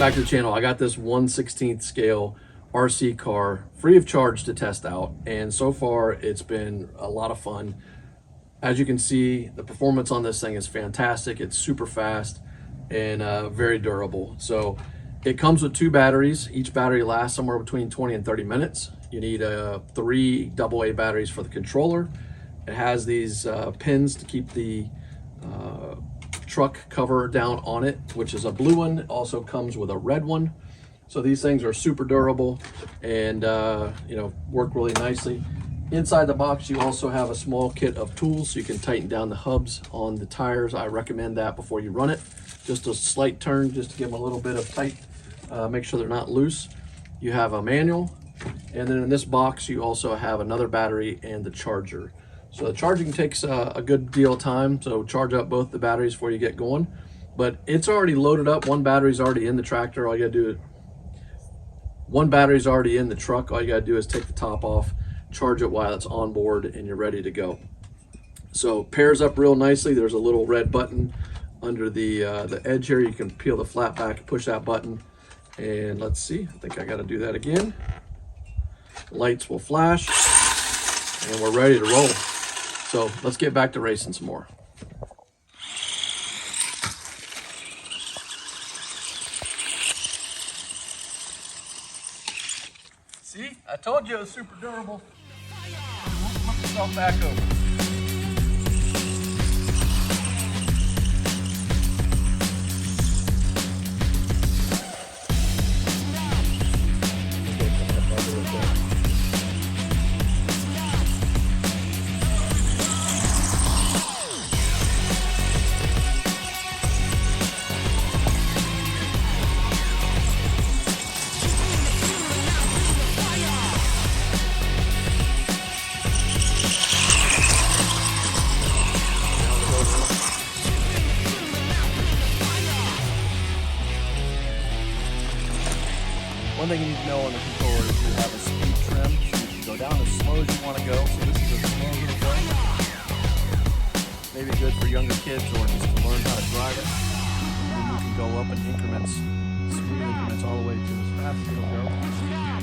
back to the channel. I got this 1/16 scale RC car free of charge to test out, and so far it's been a lot of fun. As you can see, the performance on this thing is fantastic. It's super fast and very durable. So it comes with 2 batteries. Each battery lasts somewhere between 20 and 30 minutes. You need 3 AA batteries for the controller. It has these pins to keep the truck cover down on it, which is a blue one. It also comes with a red one. So these things are super durable and you know, work really nicely. Inside the box, you also have a small kit of tools so you can tighten down the hubs on the tires. I recommend that before you run it. Just a slight turn, just to give them a little bit of tight, make sure they're not loose. You have a manual, and then in this box, you also have another battery and the charger. So the charging takes a good deal of time, so charge up both the batteries before you get going. But it's already loaded up. One battery's already in the tractor. All you gotta do, one battery's already in the truck. All you gotta do is take the top off, charge it while it's on board, and you're ready to go. So pairs up real nicely. There's a little red button under the edge here. You can peel the flap back, push that button, and let's see. I think I gotta do that again. Lights will flash, and we're ready to roll. So let's get back to racing some more. See, I told you it was super durable. Flip yourself back over. One thing you need to know on the controller is you have a speed trim, so you can go down as slow as you want to go. So this is a slow little go. Maybe good for younger kids or just to learn how to drive it. And you can go up in increments, speed increments all the way to as fast as it'll go.